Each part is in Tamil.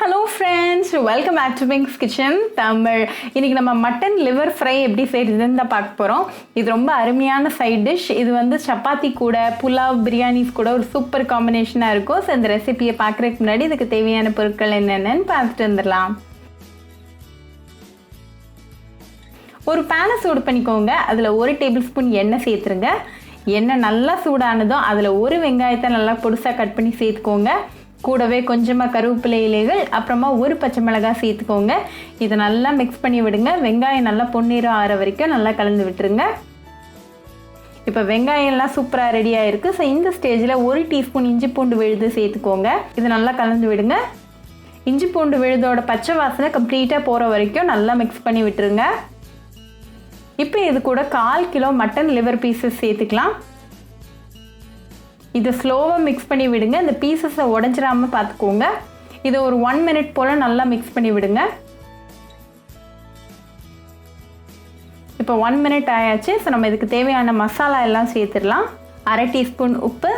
Hello friends, welcome back to Pink's Kitchen Tamil. இன்னைக்கு நம்ம மட்டன் லிவர் ஃப்ரை எப்படி செய்யறதுன்னு தான் பார்க்க போறோம். இது ரொம்ப அருமையான சைட் டிஷ். இது வந்து சப்பாத்தி கூட, புலாவ், பிரியாணிஸ் கூட ஒரு சூப்பர் காம்பினேஷனா இருக்கும். சோ இந்த ரெசிபியை பார்க்கறதுக்கு முன்னாடி இதுக்கு தேவையான பொருட்கள் என்னென்னன்னு பார்த்துட்டு வந்துடலாம். ஒரு பேனை சூடு பண்ணிக்கோங்க. அதில் 1 டேபிள் ஸ்பூன் எண்ணெய் சேர்த்துருங்க. எண்ணெய் நல்லா சூடானதும் அதில் ஒரு வெங்காயத்தை நல்லா பொடிசாக கட் பண்ணி சேர்த்துக்கோங்க. கூடவே கொஞ்சமாக கருவேப்பிலை இலைகள், அப்புறமா ஒரு பச்சை மிளகாய் சேர்த்துக்கோங்க. இதை நல்லா மிக்ஸ் பண்ணி விடுங்க. வெங்காயம் நல்லா பொன்னிறம் ஆற வரைக்கும் நல்லா கலந்து விட்டுருங்க. இப்போ வெங்காயம் எல்லாம் சூப்பராக ரெடி ஆகிருக்கு. ஸோ இந்த ஸ்டேஜில் 1 டீஸ்பூன் இஞ்சி பூண்டு விழுது சேர்த்துக்கோங்க. இது நல்லா கலந்து விடுங்க. இஞ்சி பூண்டு விழுதோட பச்சை வாசனை கம்ப்ளீட்டாக போகிற வரைக்கும் நல்லா மிக்ஸ் பண்ணி விட்டுருங்க. இப்போ இது கூட 1/4 கிலோ மட்டன் லிவர் பீசஸ் சேர்த்துக்கலாம். இதை ஸ்லோவாக மிக்ஸ் பண்ணி விடுங்க. இந்த பீசஸை உடஞ்சிடாமல் பார்த்துக்கோங்க. இதை ஒரு 1 மினிட் போல் நல்லா மிக்ஸ் பண்ணி விடுங்க. இப்போ 1 மினிட் ஆயாச்சு. ஸோ நம்ம இதுக்கு தேவையான மசாலா எல்லாம் சேர்த்துடலாம். 1/2 டீஸ்பூன் உப்பு,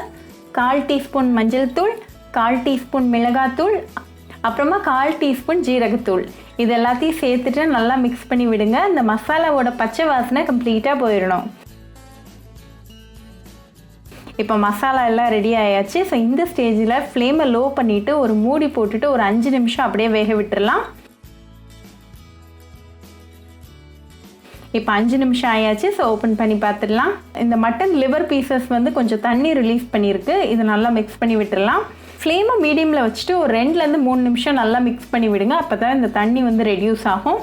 1/4 டீஸ்பூன் மஞ்சள் தூள், 1/4 டீஸ்பூன் மிளகாத்தூள், அப்புறமா 1/4 டீஸ்பூன் ஜீரகத்தூள். இது எல்லாத்தையும் சேர்த்துட்டு நல்லா மிக்ஸ் பண்ணி விடுங்க. இந்த மசாலாவோட பச்சை வாசனை கம்ப்ளீட்டாக போயிடணும். இப்போ மசாலா எல்லாம் ரெடி ஆயாச்சு. ஸோ இந்த ஸ்டேஜில் ஃப்ளேமை லோ பண்ணிவிட்டு ஒரு மூடி போட்டுட்டு ஒரு 5 நிமிஷம் அப்படியே வேக விட்டுடலாம். இப்போ 5 நிமிஷம் ஆயாச்சு. ஸோ ஓப்பன் பண்ணி பார்த்துடலாம். இந்த மட்டன் லிவர் பீசஸ் வந்து கொஞ்சம் தண்ணி ரிலீஸ் பண்ணியிருக்கு. இதை நல்லா மிக்ஸ் பண்ணி விட்டுடலாம். ஃப்ளேமை மீடியமில் வச்சுட்டு ஒரு 2லேருந்து 3 நிமிஷம் நல்லா மிக்ஸ் பண்ணி விடுங்க. அப்போ தான் இந்த தண்ணி வந்து ரெடியூஸ் ஆகும்.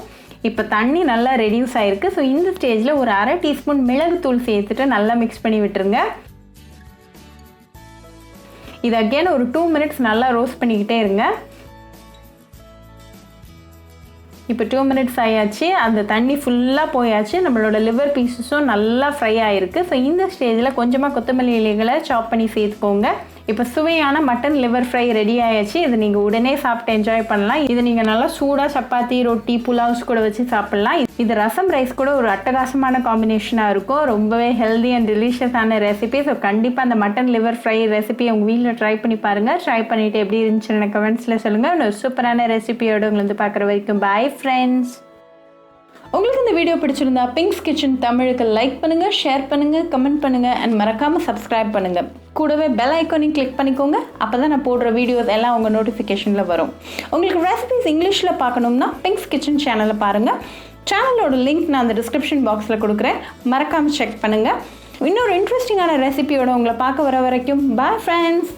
இப்போ தண்ணி நல்லா ரெடியூஸ் ஆகிருக்கு. ஸோ இந்த ஸ்டேஜில் ஒரு 1/2 டீஸ்பூன் மிளகுத்தூள் சேர்த்துட்டு நல்லா மிக்ஸ் பண்ணி விட்டுருங்க. இது அகெயின் ஒரு 2 மினிட்ஸ் நல்லா ரோஸ்ட் பண்ணிக்கிட்டே இருங்க. இப்போ 2 மினிட்ஸ் ஆயாச்சு. அந்த தண்ணி ஃபுல்லாக போயாச்சு. நம்மளோட லிவர் பீஸஸும் நல்லா ஃப்ரை ஆகிருக்கு. ஸோ இந்த ஸ்டேஜில் கொஞ்சமாக கொத்தமல்லி இலைகளை சாப் பண்ணி சேர்த்துக்கோங்க. இப்போ சுவையான மட்டன் லிவர் ஃப்ரை ரெடி ஆயாச்சு. இது நீங்கள் உடனே சாப்பிட்டு என்ஜாய் பண்ணலாம். இது நீங்கள் நல்லா சூடாக சப்பாத்தி, ரொட்டி, புலாவ்ஸ் கூட வச்சு சாப்பிட்லாம். இது ரசம் ரைஸ் கூட ஒரு அட்டகாசமான காம்பினேஷனாக இருக்கும். ரொம்பவே ஹெல்தி அண்ட் டெலிஷியஸான ரெசிபி. ஸோ கண்டிப்பாக அந்த மட்டன் லிவர் ஃப்ரை ரெசிபி உங்கள் வீட்டில் ட்ரை பண்ணி பாருங்கள். ட்ரை பண்ணிவிட்டு எப்படி இருந்துச்சுன்னு கமெண்ட்ஸில் சொல்லுங்கள். ஒரு சூப்பரான ரெசிபியோடு உங்களை வந்து பார்க்குற வரைக்கும் பாய் ஃப்ரெண்ட்ஸ். உங்களுக்கு இந்த வீடியோ பிடிச்சிருந்தா பிங்க்ஸ் கிச்சன் தமிழுக்கு லைக் பண்ணுங்கள், ஷேர் பண்ணுங்கள், கமெண்ட் பண்ணுங்கள் அண்ட் மறக்காமல் சப்ஸ்கிரைப் பண்ணுங்கள். கூடவே பெல் ஐக்கானையும் கிளிக் பண்ணிக்கோங்க. அப்போ தான் நான் போடுற வீடியோஸ் எல்லாம் உங்கள் நோட்டிஃபிகேஷனில் வரும். உங்களுக்கு ரெசிபிஸ் இங்கிலீஷில் பார்க்கணும்னா பிங்க்ஸ் கிச்சன் சேனலை பாருங்கள். சேனலோட லிங்க் நான் அந்த டிஸ்கிரிப்ஷன் பாக்ஸில் கொடுக்குறேன். மறக்காமல் செக் பண்ணுங்கள். இன்னொரு இன்ட்ரெஸ்டிங்கான ரெசிபியோட உங்களை பார்க்க வர வரைக்கும் பாய் ஃப்ரெண்ட்ஸ்.